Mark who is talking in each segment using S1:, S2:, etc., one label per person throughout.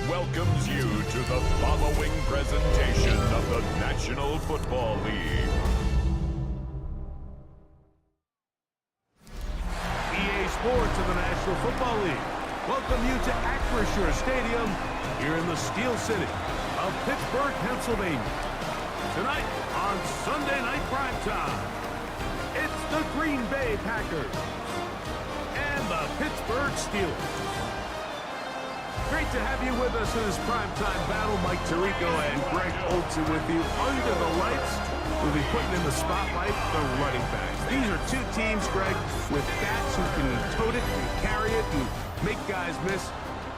S1: Welcomes you to the following presentation of the National Football League.
S2: EA Sports of the National Football League welcome you to Acrisure Stadium here in the Steel City of Pittsburgh, Pennsylvania. Tonight on Sunday Night Primetime, it's the Green Bay Packers and the Pittsburgh Steelers. Great to have you with us in this primetime battle. Mike Tirico and Greg Olson with you. Under the lights, we'll be putting in the spotlight the running backs. These are two teams, Greg, with backs who can tote it and carry it and make guys miss.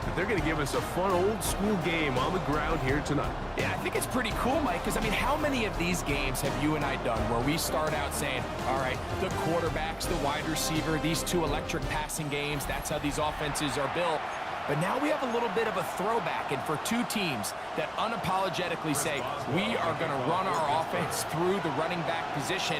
S2: But they're going to give us a fun old-school game on the ground here tonight.
S3: Yeah, I think it's pretty cool, Mike, because, I mean, how many of these games have you and I done where we start out saying, all right, the quarterbacks, the wide receiver, these two electric passing games, that's how these offenses are built. But now we have a little bit of a throwback, and for two teams that unapologetically say, we are going to run our offense through the running back position,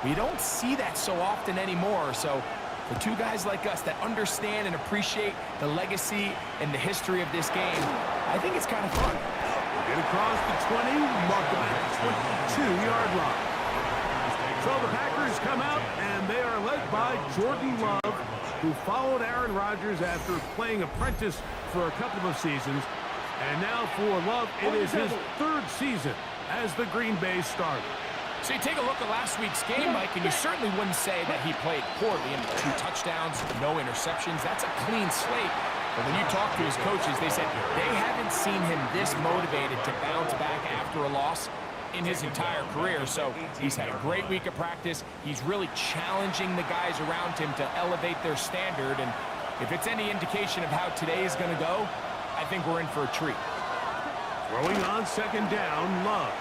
S3: we don't see that so often anymore. So for two guys like us that understand and appreciate the legacy and the history of this game, I think it's kind of fun.
S2: Get across the 20, mark them at the 22-yard line. So the Packers come out, and they are led by Jordan Love, who followed Aaron Rodgers after playing apprentice for a couple of seasons. And now for Love, it is his third season as the Green Bay starter.
S3: So you take a look at last week's game, Mike, and you certainly wouldn't say that he played poorly. I mean, 2 touchdowns, no interceptions. That's a clean slate. But when you talk to his coaches, they said they haven't seen him this motivated to bounce back after a loss in his entire career. So he's had a great week of practice. He's really challenging the guys around him to elevate their standard. And if it's any indication of how today is going to go, I think we're in for a treat.
S2: Throwing on second down, Love.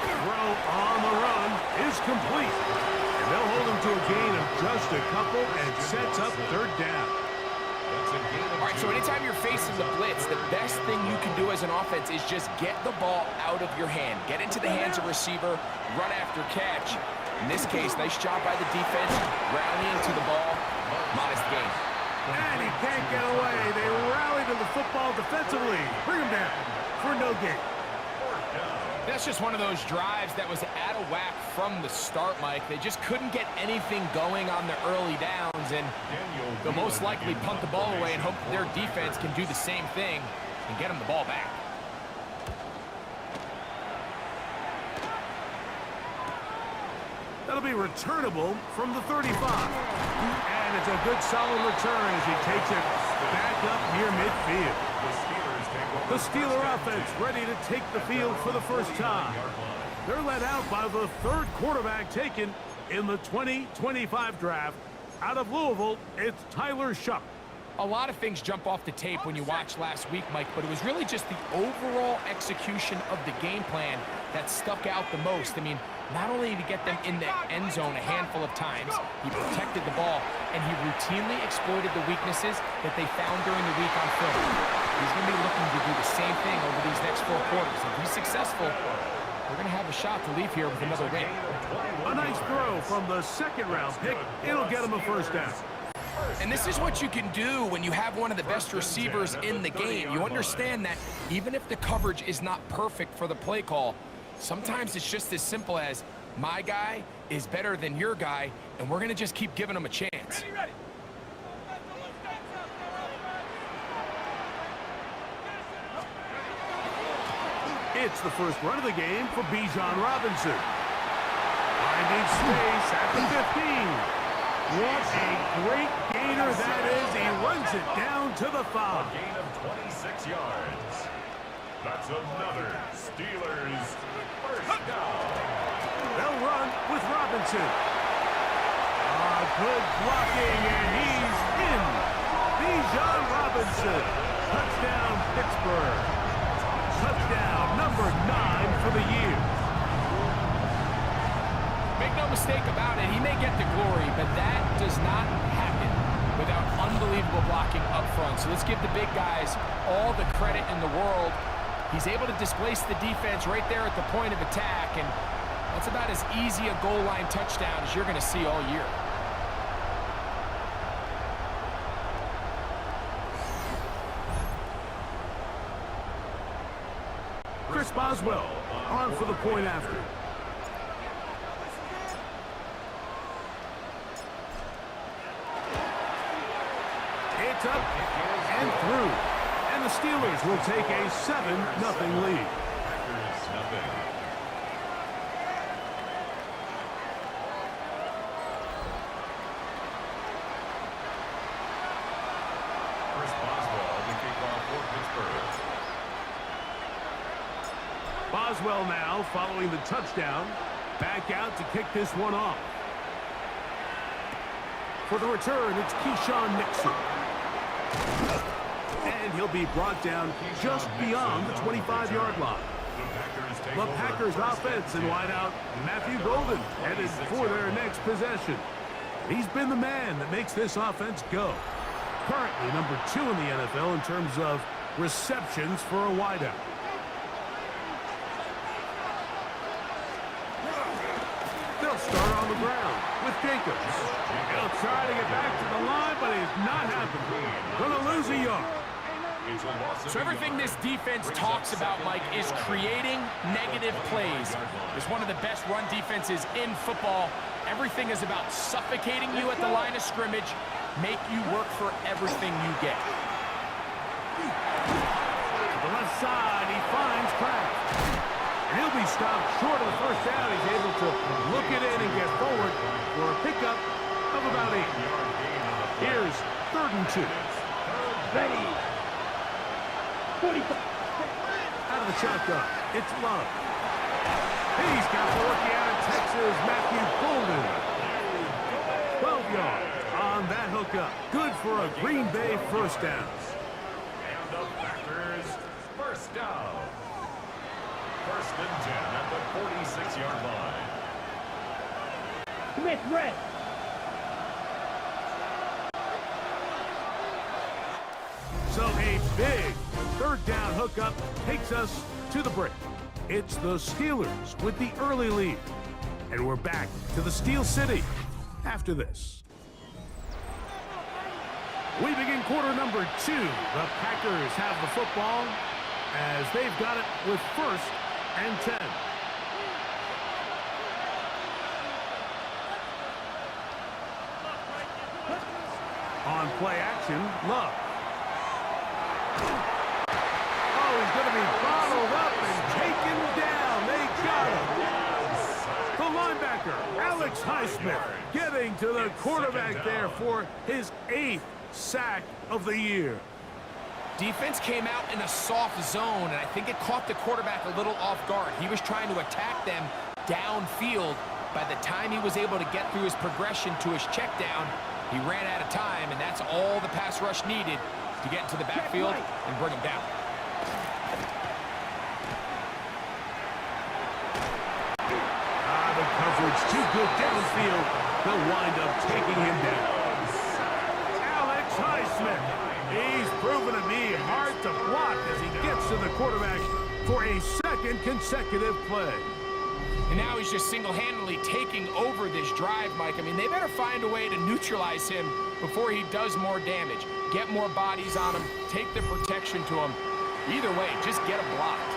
S2: Throw on the run is complete. And they'll hold him to a gain of just a couple and sets up third down.
S3: All right, so anytime you're facing the blitz, the best thing you can do as an offense is just get the ball out of your hand. Get into the hands of receiver, run after catch. In this case, nice job by the defense, rallying to the ball, modest gain.
S2: And he can't get away. They rally to the football defensively. Bring him down for no gain.
S3: That's just one of those drives that was out of whack from the start, Mike. They just couldn't get anything going on the early downs, and they'll most likely punt the ball away and hope their defense can do the same thing and get them the ball back.
S2: That'll be returnable from the 35. And it's a good solid return as he takes it back up near midfield. The Steeler offense ready to take the field for the first time. They're led out by the third quarterback taken in the 2025 draft. Out of Louisville, it's Tyler Shuck.
S3: A lot of things jump off the tape when you watch last week, Mike, but it was really just the overall execution of the game plan that stuck out the most. I mean, not only did he get them in the end zone a handful of times, he protected the ball, and he routinely exploited the weaknesses that they found during the week on film. He's going to be looking to do the same thing over these next 4 quarters. If he's successful, we're going to have a shot to leave here with another win.
S2: A nice throw from the second-round pick. It'll get him a first down.
S3: And this is what you can do when you have one of the best receivers in the game. You understand that even if the coverage is not perfect for the play call, sometimes it's just as simple as my guy is better than your guy, and we're going to just keep giving him a chance.
S2: It's the first run of the game for Bijan Robinson. Finding space at the 15. What a great gainer that is. He runs it down to the 5.
S1: A gain of 26 yards. That's another Steelers first down.
S2: They'll run with Robinson. Good blocking, and he's in. Bijan Robinson. Touchdown, Pittsburgh. Touchdown number 9 for the year.
S3: Make no mistake about it, he may get the glory, but that does not happen without unbelievable blocking up front. So let's give the big guys all the credit in the world. He's able to displace the defense right there at the point of attack, and that's about as easy a goal line touchdown as you're going to see all year.
S2: Chris Boswell on for the point after. It's up and through. And the Steelers will take a 7-0 lead.
S1: Chris Boswell, the kickoff for Pittsburgh.
S2: Boswell now following the touchdown. Back out to kick this one off. For the return, it's Keyshawn Nixon. And he'll be brought down just beyond the 25-yard line. The Packers offense and wideout Matthew Golden headed for their next possession. He's been the man that makes this offense go. Currently number 2 in the NFL in terms of receptions for a wideout. They'll start on the ground with Jacobs. He'll try to get back to the line, but it's not happening. Gonna lose a yard.
S3: So everything this defense talks about, Mike, is creating negative plays. It's one of the best run defenses in football. Everything is about suffocating you at the line of scrimmage, make you work for everything you get.
S2: To the left side, he finds Kraft. And he'll be stopped short of the first down. He's able to look it in and get forward for a pickup of about 8. Here's 3rd and 2.
S4: Ready. 45.
S2: Out of the shotgun, it's Love. He's got the rookie out of Texas, Matthew Golden. 12 yards on that hookup. Good for a Green Bay first down.
S1: And the Packers first down. 1st and 10 at the 46-yard line.
S4: Smith red.
S2: So a big 3rd down hookup takes us to the break. It's the Steelers with the early lead. And we're back to the Steel City after this. We begin quarter number 2. The Packers have the football as they've got it with 1st and 10. On play action, Love. Oh, he's going to be bottled up and taken down. They got him. The linebacker, Alex Highsmith, getting to the quarterback there for his 8th sack of the year.
S3: Defense came out in a soft zone, and I think it caught the quarterback a little off guard. He was trying to attack them downfield. By the time he was able to get through his progression to his check down, he ran out of time, and that's all the pass rush needed to get into the backfield and bring him down.
S2: The coverage too good downfield. They'll wind up taking him down. Alex Highsmith. He's proven to be hard to block as he gets to the quarterback for a 2nd consecutive play.
S3: And now he's just single-handedly taking over this drive, Mike. I mean, they better find a way to neutralize him before he does more damage. Get more bodies on him, take the protection to him. Either way, just get him blocked.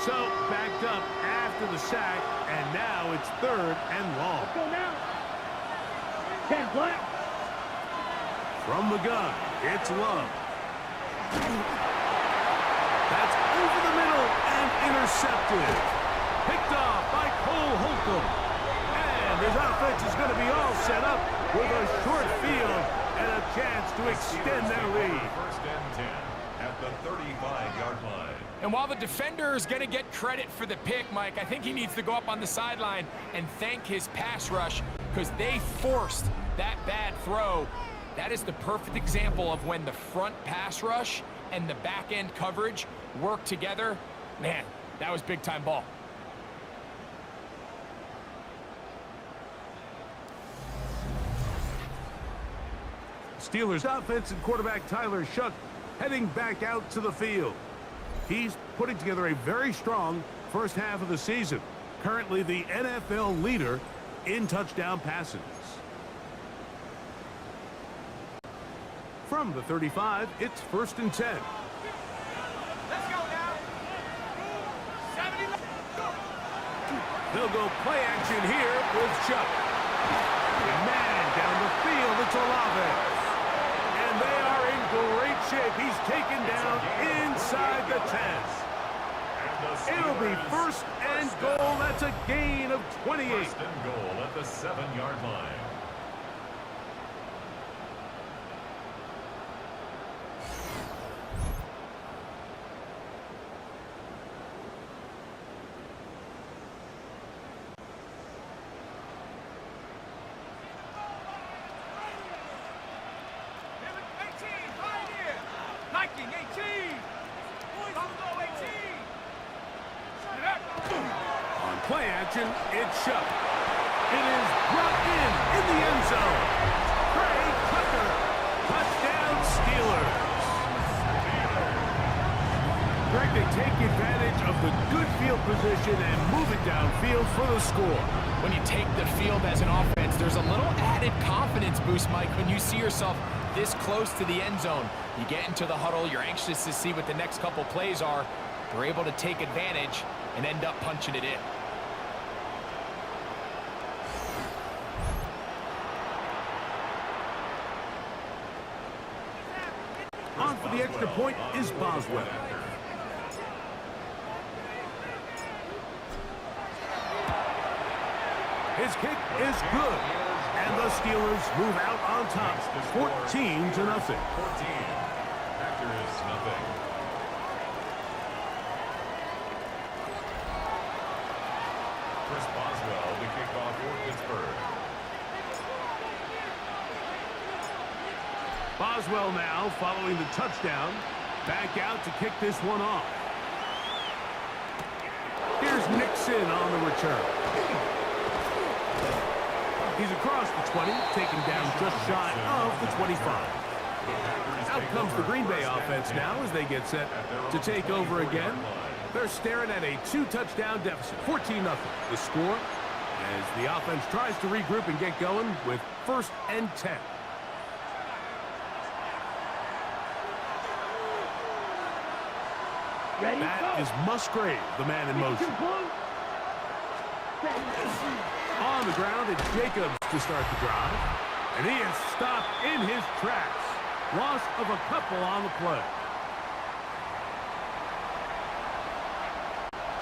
S2: So, backed up after the sack, and now it's 3rd and long.
S4: Go now. 10 black.
S2: From the gun, it's Love. That's over the middle and intercepted. Picked off by Cole Holcomb. And his offense is going to be all set up with a short field and a chance to extend their lead.
S1: 1st and 10. at the 35-yard line.
S3: And while the defender is going to get credit for the pick, Mike, I think he needs to go up on the sideline and thank his pass rush because they forced that bad throw. That is the perfect example of when the front pass rush and the back end coverage work together. Man, that was big-time ball.
S2: Steelers offense and quarterback Tyler Shuck heading back out to the field. He's putting together a very strong first half of the season. Currently the NFL leader in touchdown passes. From the 35, it's 1st and 10.
S5: Let's go now. 70.
S2: They'll go play action here with Chuck. And man, down the field, it's Olave. And they are in great shape. He's taken down inside the 10. It'll be 1st and goal. That's a gain of 28.
S1: 1st and goal at the 7-yard line.
S2: Play action, it's Shuck. It is brought in the end zone. Craig Tucker, touchdown Steelers. Greg, they take advantage of the good field position and move it downfield for the score.
S3: When you take the field as an offense, there's a little added confidence boost, Mike, when you see yourself this close to the end zone. You get into the huddle, you're anxious to see what the next couple plays are. They're able to take advantage and end up punching it in.
S2: On for the extra point is Boswell. His kick is good. And the Steelers move out on top, 14-0.
S1: 14. Packers, nothing. Chris Boswell to kick off for Pittsburgh.
S2: Boswell now following the touchdown. Back out to kick this one off. Here's Nixon on the return. He's across the 20, taken down just shy of the 25. Out comes the Green Bay offense now as they get set to take over again. They're staring at a 2-touchdown deficit, 14-0. The score as the offense tries to regroup and get going with 1st and 10.
S4: Ready,
S2: That
S4: go.
S2: is Musgrave, the man in motion. On the ground, it's Jacobs to start the drive. And he is stopped in his tracks. Loss of a couple on the play.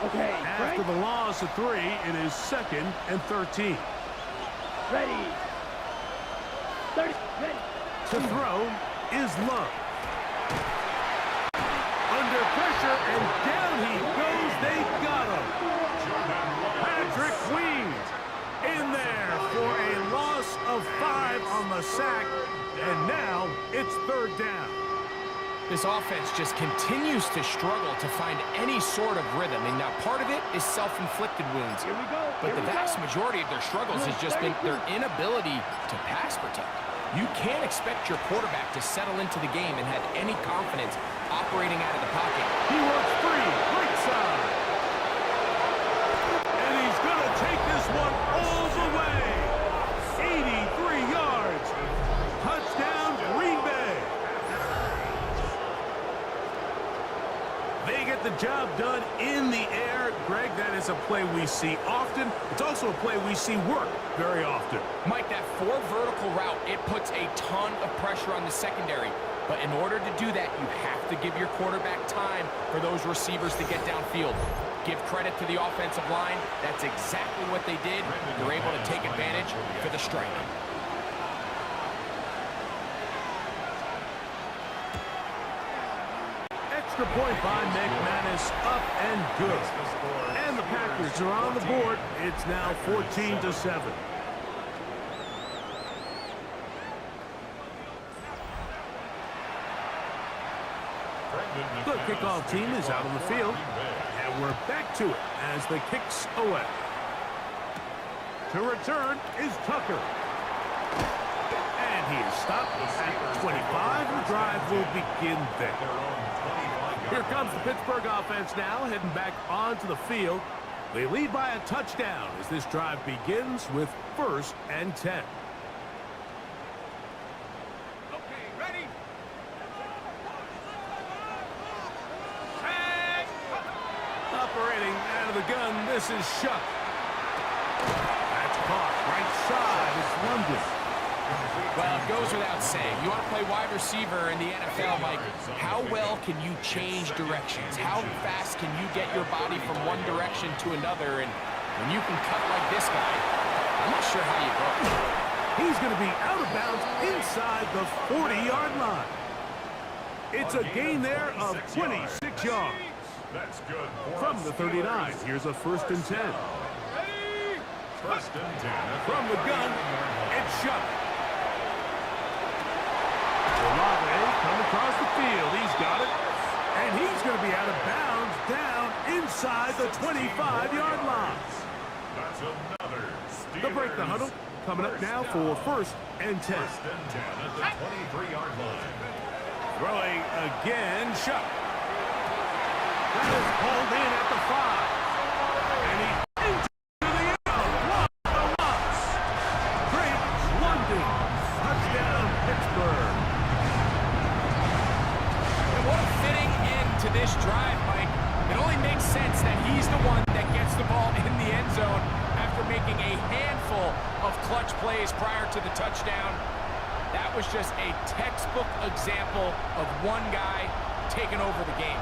S4: Okay,
S2: After
S4: Frank.
S2: the loss of 3, it is 2nd and 13.
S4: Ready. 30. Ready.
S2: To throw is Love. Under pressure, and down he goes. They got him. Patrick Weed in there for a loss of 5 on the sack. And now it's 3rd down.
S3: This offense just continues to struggle to find any sort of rhythm. And now part of it is self-inflicted wounds.
S4: Here we go.
S3: But the
S4: Here we
S3: vast
S4: go.
S3: majority of their struggles has just been their inability to pass protect. You can't expect your quarterback to settle into the game and have any confidence operating out of the pocket.
S2: He works free, right side. And he's going to take this one all the way. 83 yards. Touchdown, Green Bay. They get the job done in the air. Greg, that is a play we see often. It's also a play we see work very often.
S3: Mike, that 4 vertical route, it puts a ton of pressure on the secondary. But in order to do that, you have to give your quarterback time for those receivers to get downfield. Give credit to the offensive line. That's exactly what they did. They're able to take advantage for the strike.
S2: extra point by McManus, up and good. And the Packers are on the board. It's now 14-7. The kickoff team is out on the field, and we're back to it as the kick's away. To return is Tucker. And he is stopped at 25. The drive will begin there. Here comes the Pittsburgh offense now, heading back onto the field. They lead by a touchdown as this drive begins with 1st and 10. Operating out of the gun, this is Shuck. That's caught right side. It's London.
S3: Well, it goes without saying. You want to play wide receiver in the NFL, Mike, how well can you change directions? How fast can you get your body from one direction to another? And when you can cut like this guy, I'm not sure how you go.
S2: He's going to be out of bounds inside the 40-yard line. It's a gain there of 26 yards.
S1: That's good.
S2: From the 39, here's a 1st and 10.
S1: First and 10.
S2: From the gun, it's Shuck. Olave come across the field. He's got it. And he's going to be out of bounds down inside the 25-yard line.
S1: That's another steal.
S2: They'll break the huddle. Coming up now for 1st and 10.
S1: First and 10 at the 23-yard line.
S2: Throwing again, Shuck. That is pulled in at the 5. And he's into the end zone. What a loss. Great London. Touchdown, Pittsburgh.
S3: And what a fitting end to this drive, Mike. It only makes sense that he's the one that gets the ball in the end zone after making a handful of clutch plays prior to the touchdown. That was just a textbook example of one guy taking over the game.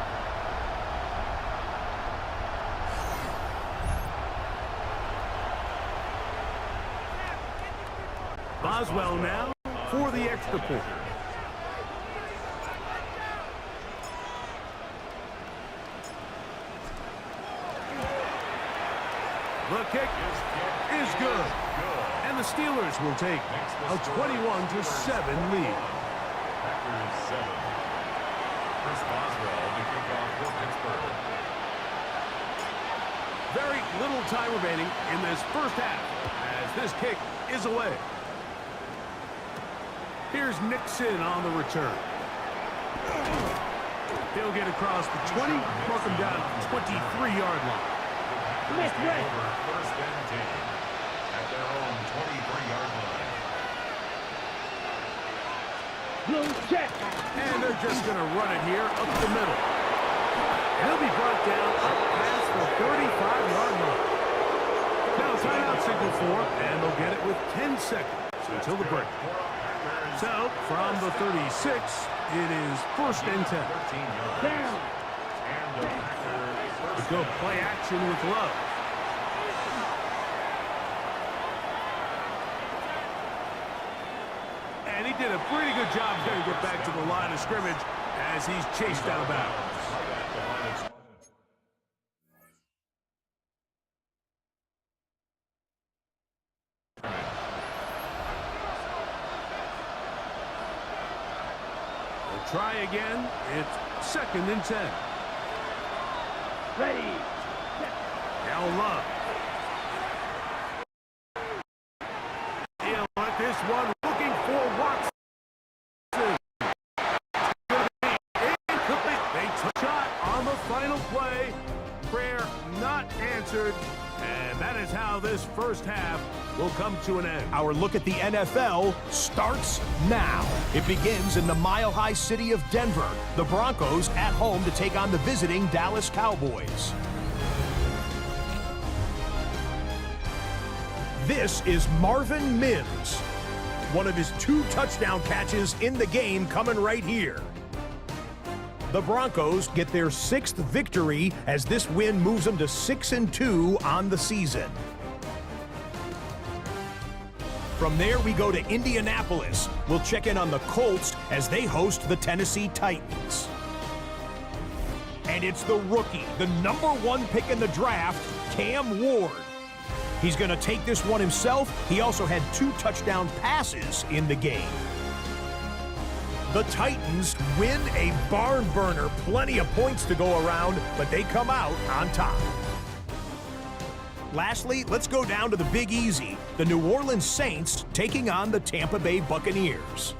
S2: Boswell now for the extra point. The kick is good. And the Steelers will take a 21-7 lead.
S1: Packers 7. Chris Boswell to kick off for Pittsburgh.
S2: Very little time remaining in this first half as this kick is away. Here's Nixon on the return. He'll get across the 20, mark him down at the 23-yard line.
S1: First and 10 at their own 23-yard line.
S4: Blue check.
S2: And they're just going to run it here up the middle. And he'll be brought down up past the 35-yard line. Now timeout signal for him, and they'll get it with 10 seconds until the break. So, from the 36, it is 1st and 10.
S4: Down.
S2: We go play action with Love. And he did a pretty good job there to get back to the line of scrimmage as he's chased out of bounds. We'll try again. It's 2nd and 10.
S4: Ready.
S2: Now Love. He'll let this one looking for Watson. Incomplete. They took a shot on the final play. Prayer not answered. And that is how this first half will come to an end.
S6: Our look at the NFL starts now. It begins in the mile-high city of Denver. The Broncos at home to take on the visiting Dallas Cowboys. This is Marvin Mims. One of his 2 touchdown catches in the game coming right here. The Broncos get their 6th victory as this win moves them to 6-2 on the season. From there, we go to Indianapolis. We'll check in on the Colts as they host the Tennessee Titans. And it's the rookie, the #1 pick in the draft, Cam Ward. He's going to take this one himself. He also had 2 touchdown passes in the game. The Titans win a barn burner. Plenty of points to go around, but they come out on top. Lastly, let's go down to the Big Easy. The New Orleans Saints taking on the Tampa Bay Buccaneers.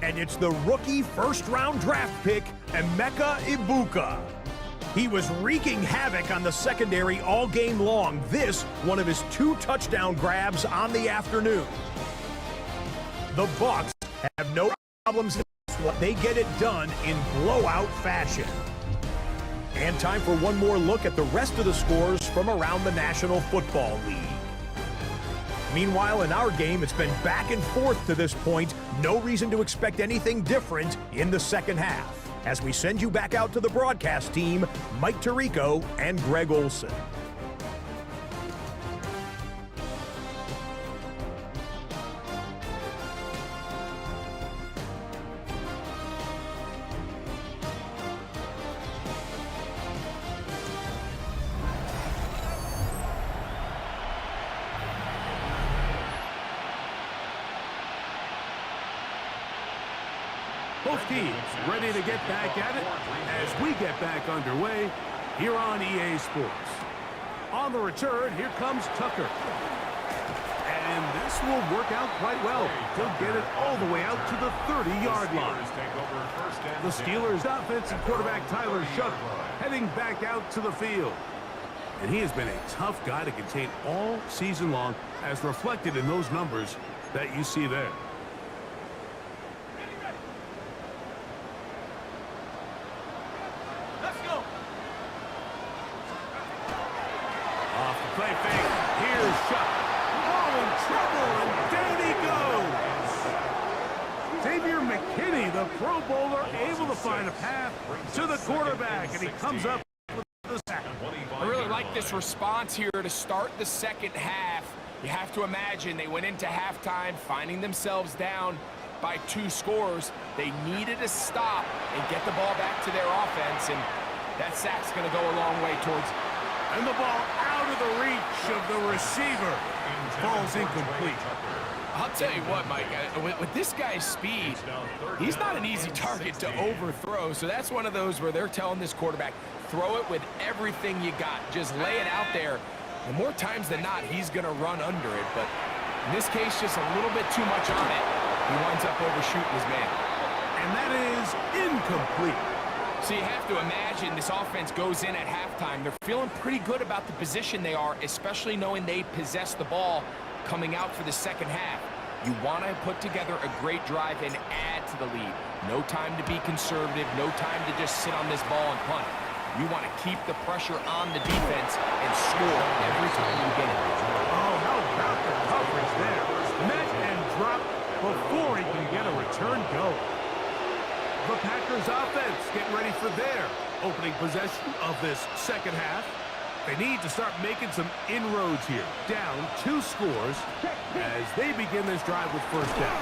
S6: And it's the rookie first-round draft pick, Emeka Ibuka. He was wreaking havoc on the secondary all game long. This, one of his 2 touchdown grabs on the afternoon. The Bucs have no problems in this one. They get it done in blowout fashion. And time for one more look at the rest of the scores from around the National Football League. Meanwhile, in our game, it's been back and forth to this point. No reason to expect anything different in the second half. As we send you back out to the broadcast team, Mike Tirico and Greg Olson.
S2: Both teams ready to get back at it as we get back underway here on EA Sports. On the return, here comes Tucker. And this will work out quite well. He'll get it all the way out to the 30-yard line. The Steelers' offensive quarterback Tyler Shough heading back out to the field. And he has been a tough guy to contain all season long, as reflected in those numbers that you see there. Play fake. Here's Shough. Oh, in trouble, and down he goes. Xavier McKinney, the Pro Bowler, able to find a path to the quarterback, and he comes up with the sack.
S3: I really like this response here to start the second half. You have to imagine they went into halftime finding themselves down by 2 scores. They needed to stop and get the ball back to their offense, and that sack's going to go a long way towards it.
S2: And the ball out of the reach of the receiver. Falls incomplete.
S3: I'll tell you what, Mike, with this guy's speed, he's not an easy target to overthrow. So that's one of those where they're telling this quarterback, throw it with everything you got. Just lay it out there. And more times than not, he's going to run under it. But in this case, just a little bit too much on it. He winds up overshooting his man.
S2: And that is incomplete.
S3: So you have to imagine this offense goes in at halftime. They're feeling pretty good about the position they are, especially knowing they possess the ball coming out for the second half. You want to put together a great drive and add to the lead. No time to be conservative. No time to just sit on this ball and punt. You want to keep the pressure on the defense and score every time you get it.
S2: Oh, how about the coverage there? Met and dropped before he can get a return go. The Packers offense getting ready for their opening possession of this second half. They need to start making some inroads here. Down 2 scores as they begin this drive with first down.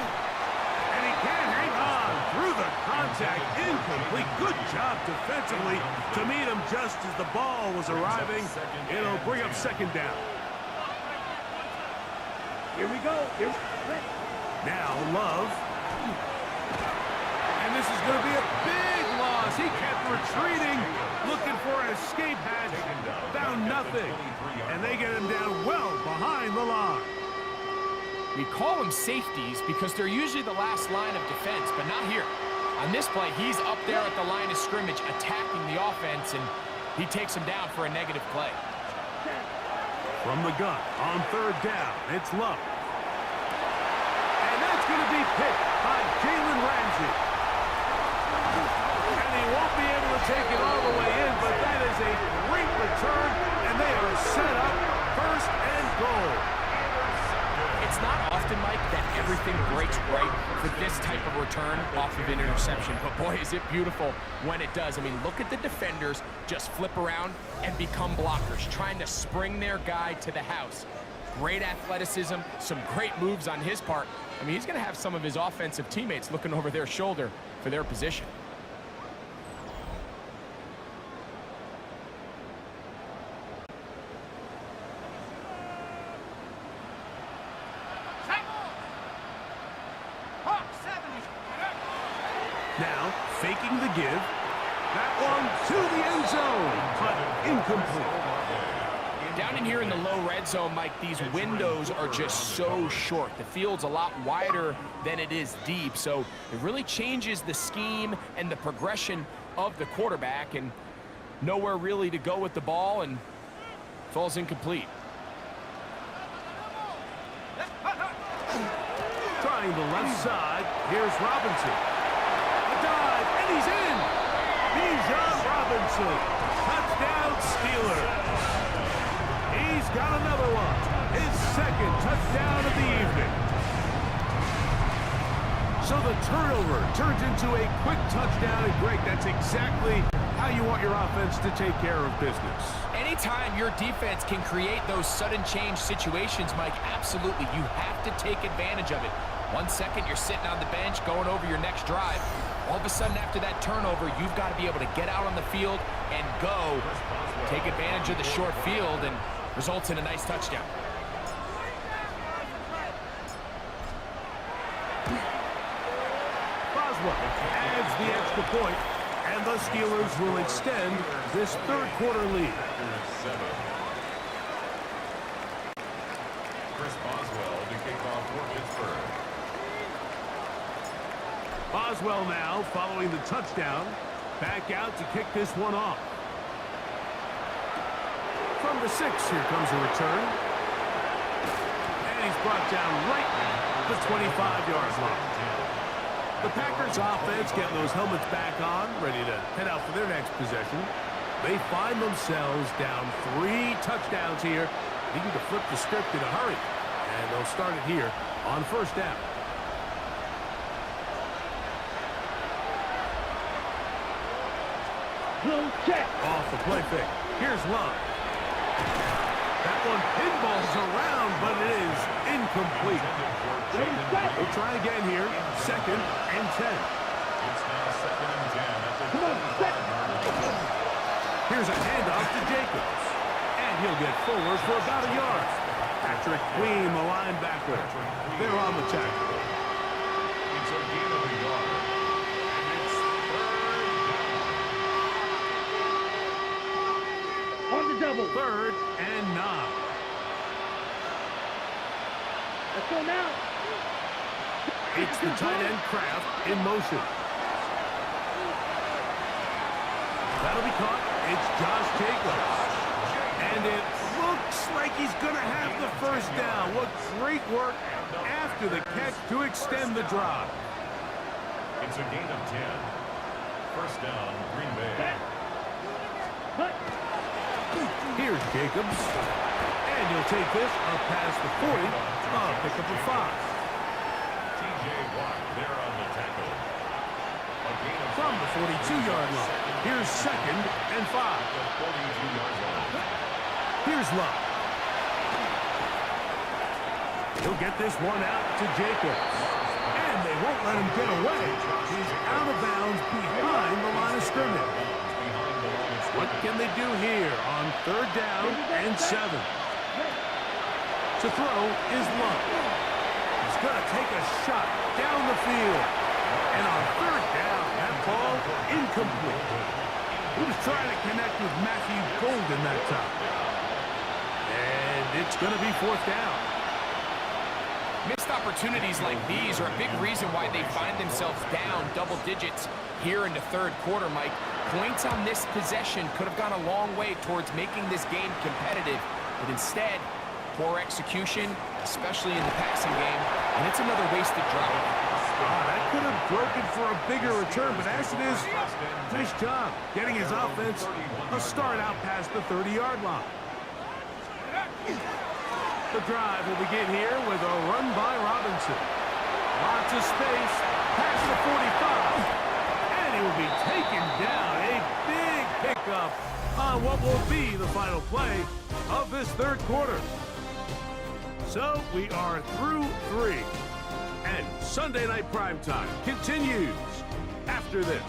S2: And he can't hang on through the contact. Incomplete. Good job defensively to meet him just as the ball was arriving. It'll bring up second down.
S4: Here we go.
S2: Now Love. And this is going to be a big loss. He kept retreating, looking for an escape hatch. Found nothing. And they get him down well behind the line.
S3: We call them safeties because they're usually the last line of defense, but not here. On this play, he's up there at the line of scrimmage attacking the offense, and he takes him down for a negative play.
S2: From the gun on third down, it's Love. And that's going to be picked by Jalen Ramsey. And he won't be able to take it all the way in, but that is a great return, and they are set up first and goal.
S3: It's not often, Mike, that everything breaks right for this type of return off of an interception, but boy, is it beautiful when it does. I mean, look at the defenders just flip around and become blockers, trying to spring their guy to the house. Great athleticism, some great moves on his part. I mean, he's going to have some of his offensive teammates looking over their shoulder for their position.
S2: Now, faking the give. That one to the end zone, but incomplete.
S3: Down in here in the low red zone, Mike, these windows are just so short. The field's a lot wider than it is deep, so it really changes the scheme and the progression of the quarterback, and nowhere really to go with the ball, and falls incomplete.
S2: Trying the left side, here's Robinson. A dive, and he's in! Bijan Robinson, touchdown Steeler. He's got another one, his second touchdown of the evening. So the turnover turns into a quick touchdown, and Greg, that's exactly how you want your offense to take care of business.
S3: Anytime your defense can create those sudden change situations, Mike, absolutely, you have to take advantage of it. 1 second, you're sitting on the bench going over your next drive. All of a sudden, after that turnover, you've got to be able to get out on the field and go. Take advantage of the short field, and results in a nice touchdown.
S2: Boswell adds the extra point, and the Steelers will extend this third quarter lead.
S1: Chris Boswell to kick off for Pittsburgh.
S2: Boswell now, following the touchdown, back out to kick this one off. From the 6, here comes a return. And he's brought down right at the 25-yard line. The Packers offense getting those helmets back on, ready to head out for their next possession. They find themselves down 3 touchdowns here, needing to flip the script in a hurry. And they'll start it here on first down.
S4: Blue check.
S2: Off the play fake. Here's Love. That one pinballs around, but it is incomplete. We'll try again here. 2nd and 10.
S1: It's now 2nd and 10 at the
S4: Come on, set.
S2: Here's a handoff to Jacobs. And he'll get forward for about a yard. Patrick Queen, the linebacker. They're on the tackle.
S1: It's a gain of a yard. And it's 3rd down.
S4: On the double.
S2: 3rd and 9.
S4: Let's go now.
S2: It's the tight end Kraft in motion. That'll be caught. It's Josh Jacobs. And it looks like he's going to have the first down. What great work after the catch to extend the drive.
S1: It's a gain of 10. First down, Green Bay.
S4: Cut.
S2: Here's Jacobs. And he'll take this up past the 40. Pick up a 5.
S1: T.J. Watt there on the tackle. A gain of
S2: From the 42-yard line. Here's 2nd and 5.
S1: 42-yard line.
S2: Here's Love. He'll get this one out to Jacobs. And they won't let him get away. He's out of bounds behind the line of scrimmage. What can they do here on 3rd down and 7? To throw is Love. He's going to take a shot down the field. And on 3rd down, that ball incomplete. He was trying to connect with Matthew Golden that time. And it's going to be 4th down.
S3: Missed opportunities like these are a big reason why they find themselves down double digits here in the 3rd quarter, Mike. Points on this possession could have gone a long way towards making this game competitive, but instead, poor execution, especially in the passing game, and it's another wasted drive.
S2: That could have broken for a bigger return, but as it is, nice job getting his offense a start out past the 30-yard line. The drive will begin here with a run by Robinson. Lots of space, past the 45, and he will be taken down. A big pickup on what will be the final play of this 3rd quarter. So we are through 3. And Sunday Night Primetime continues after this.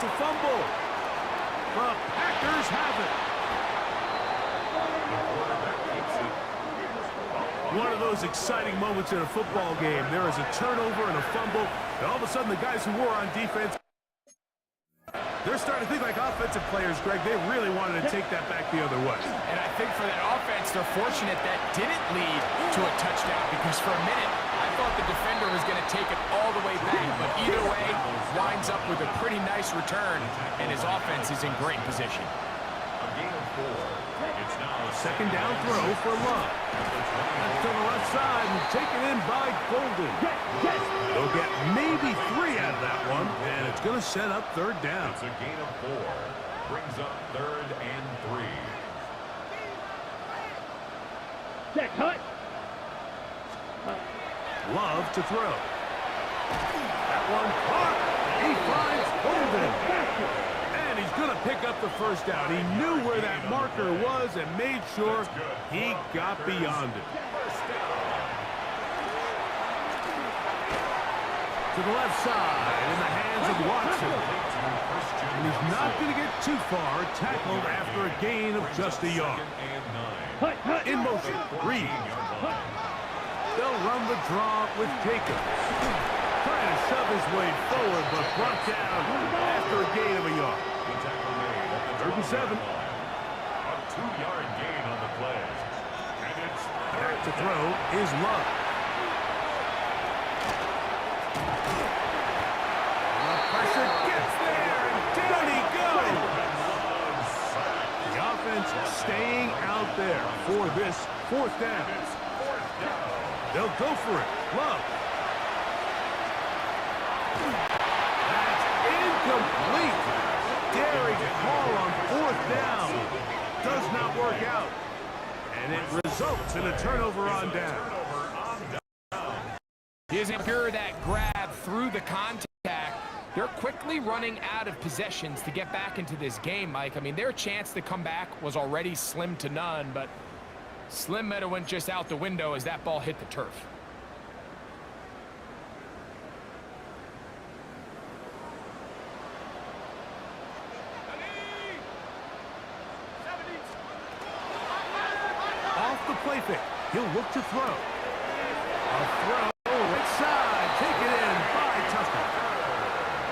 S2: to fumble. The Packers have it. One of those exciting moments in a football game. There is a turnover and a fumble, and all of a sudden the guys who were on defense, they're starting to think like offensive players, Greg. They really wanted to take that back the other way.
S3: And I think for that offense, they're fortunate that didn't lead to a touchdown, because for a minute, I thought the defender was going to take it all the way back. But either way, winds up with a pretty nice return, and his offense is in great position.
S1: A gain of 4. It's now
S2: Second down throw for Love. That's to the left side and taken in by Golden. They'll get maybe 3 out of that one, and it's going to set up third down.
S1: It's a gain of 4. Brings up 3rd and 3.
S4: Check, cut.
S2: Love to throw. That one caught. He finds Golden. And he's going to pick up the first down. He knew where that marker was and made sure he got beyond it. To the left side in the hands of Watson. And he's not going to get too far, tackled after a gain of just a yard. In motion, Reed. They'll run the draw with Jacobs. Trying to shove his way forward, but brought down after a gain of a yard. 3rd and 7.
S1: A 2-yard gain on the play. And it's
S2: Back to throw is Love. The pressure gets there, and down he goes. The offense staying out there for this 4th down. They'll go for it. Love. That's incomplete. Daring call on 4th down. Does not work out. And it results in a turnover on down.
S3: He isn't sure that grab through the contact. They're quickly running out of possessions to get back into this game, Mike. I mean, their chance to come back was already slim to none, but slim might have went just out the window as that ball hit the turf.
S2: Off the play fake. He'll look to throw. A throw right side. Take it in by Tucker.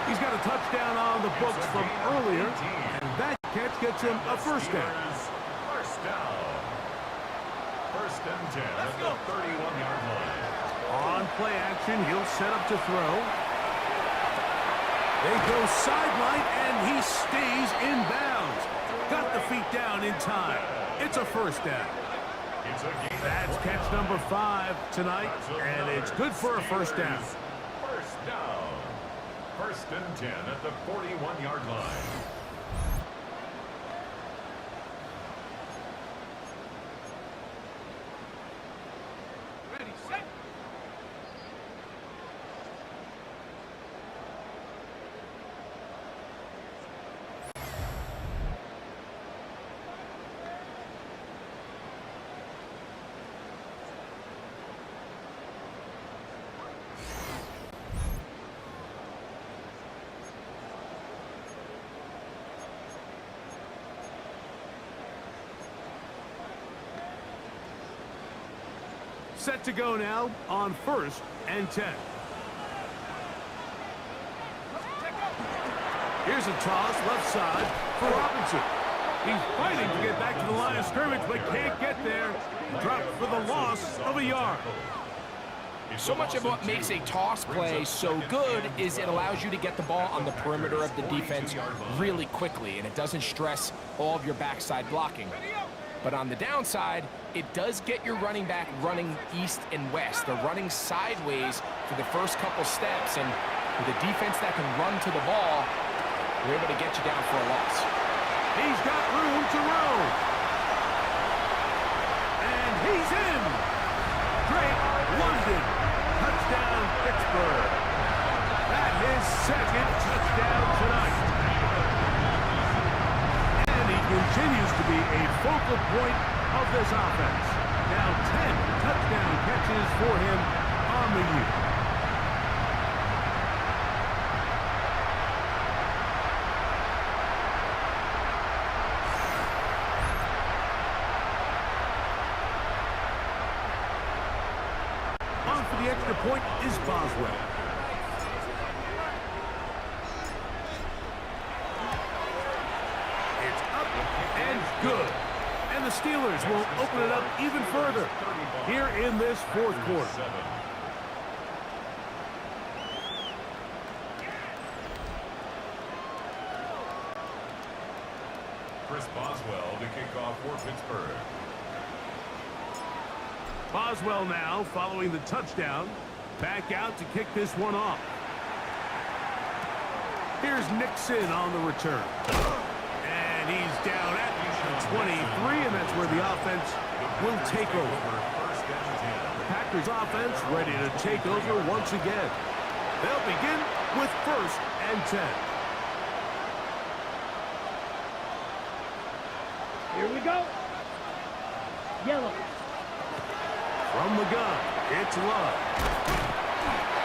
S2: He's got a touchdown on the books from earlier, and that catch gets him a first down.
S1: First down. 1st and 10 at the 31-yard line.
S2: On play action, he'll set up to throw. They go sideline, and he stays in bounds. Got the feet down in time. It's a first down.
S1: It's a gain.
S2: That's catch number 5 tonight, and it's good for a first down.
S1: First down. 1st and 10 at the 41-yard line.
S5: Ready, set.
S2: Set to go now on 1st and 10. Here's a toss left side for Robinson. He's fighting to get back to the line of scrimmage, but can't get there. Dropped for the loss of a yard.
S3: So much of what makes a toss play so good is it allows you to get the ball on the perimeter of the defense really quickly, and it doesn't stress all of your backside blocking. But on the downside, it does get your running back running east and west. They're running sideways for the first couple steps, and with a defense that can run to the ball, they're able to get you down for a loss.
S2: He's got room to roam. And he's in. Drake London. Touchdown, Pittsburgh. That is 2nd touchdown tonight. And he continues to be a focal point of this offense. Now 10 touchdown catches for him on the year. point is Boswell. It's up and good. And the Steelers will open it up even further here in this fourth quarter.
S1: Chris Boswell to kick off for Pittsburgh.
S2: Boswell now following the touchdown. Back out to kick this one off. Here's Nixon on the return. And he's down at the 23, and that's where the offense will take over. The Packers offense ready to take over once again. They'll begin with 1st and 10.
S4: Here we go. Yellow.
S2: From the gun, it's Love.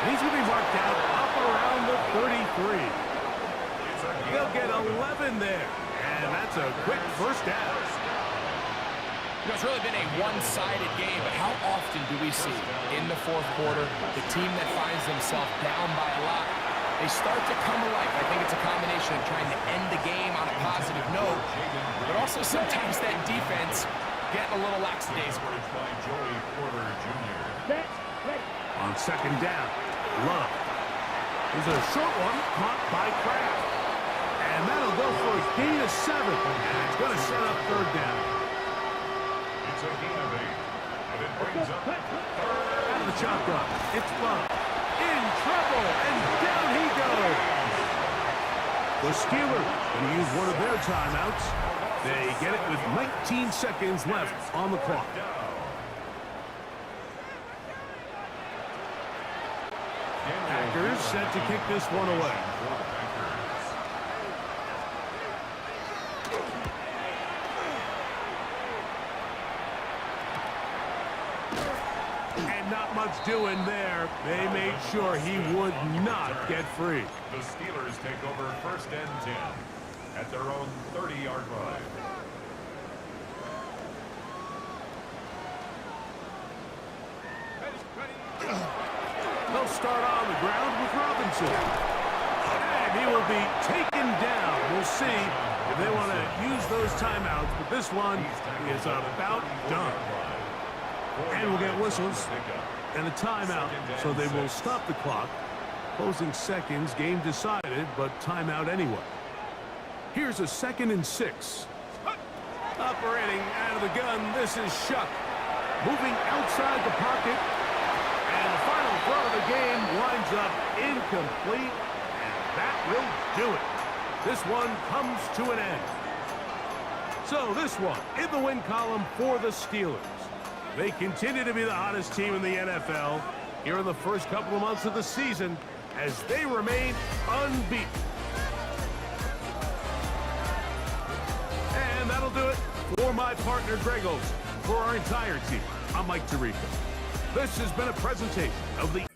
S2: He's going to be marked out up around the 33. They'll get 11 there, and that's a quick first down.
S3: You know, it's really been a one-sided game, but how often do we see in the fourth quarter the team that finds themselves down by a lot, they start to come alive. I think it's a combination of trying to end the game on a positive note, but also sometimes that defense getting a little lackadaisical.
S4: Set. Ready.
S2: On 2nd down, Love. Here's a short one caught by Kraft. And that'll go for a gain of 7. And it's going to set up 3rd down.
S1: It's a gain of 8. And it brings up
S2: Out of the shotgun, it's Love. In trouble, and down he goes. The Steelers going to use one of their timeouts. They get it with 19 seconds left on the clock. Packers set to kick this one away. And not much doing there. They made sure he would not get free.
S1: The Steelers take over 1st and 10 at their own 30-yard line.
S2: They'll start on the ground with Robinson. And he will be taken down. We'll see if they want to use those timeouts, but this one is about done. And we'll get whistles and a timeout, so they will stop the clock. Closing seconds, game decided, but timeout anyway. Here's a 2nd and 6. Operating out of the gun, this is Shuck. Moving outside the pocket. And the final throw of the game winds up incomplete. And that will do it. This one comes to an end. So this one in the win column for the Steelers. They continue to be the hottest team in the NFL here in the first couple of months of the season as they remain unbeaten. And that'll do it for my partner, Greg Olson. For our entire team, I'm Mike Tirico. This has been a presentation of the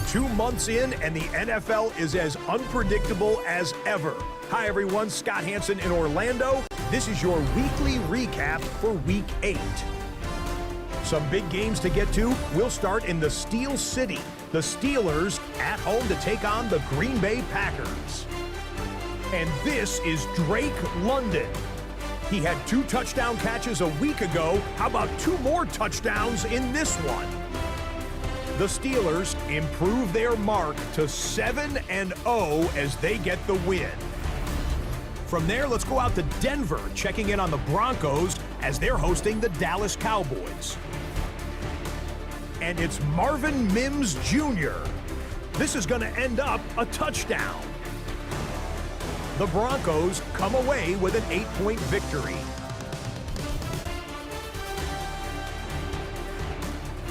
S6: Two months in, and the NFL is as unpredictable as ever. Hi, everyone. Scott Hansen in Orlando. This is your weekly recap for Week 8. Some big games to get to. We'll start in the Steel City. The Steelers at home to take on the Green Bay Packers. And this is Drake London. He had 2 touchdown catches a week ago. How about 2 more touchdowns in this one? The Steelers improve their mark to 7-0 as they get the win. From there, let's go out to Denver, checking in on the Broncos as they're hosting the Dallas Cowboys. And it's Marvin Mims Jr. This is going to end up a touchdown. The Broncos come away with an 8-point victory.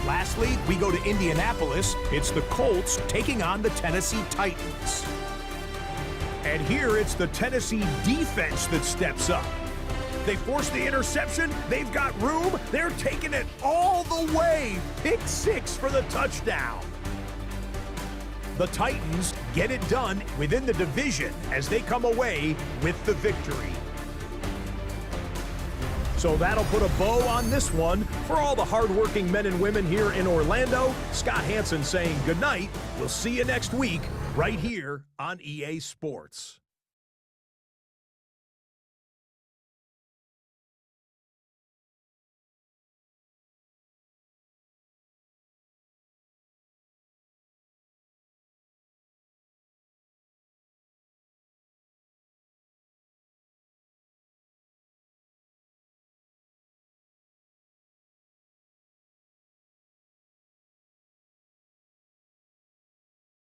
S6: Lastly, we go to Indianapolis. It's the Colts taking on the Tennessee Titans. And here it's the Tennessee defense that steps up. They force the interception. They've got room. They're taking it all the way. Pick 6 for the touchdown. The Titans get it done within the division as they come away with the victory. So that'll put a bow on this one. For all the hardworking men and women here in Orlando, Scott Hansen saying goodnight. We'll see you next week right here on EA Sports.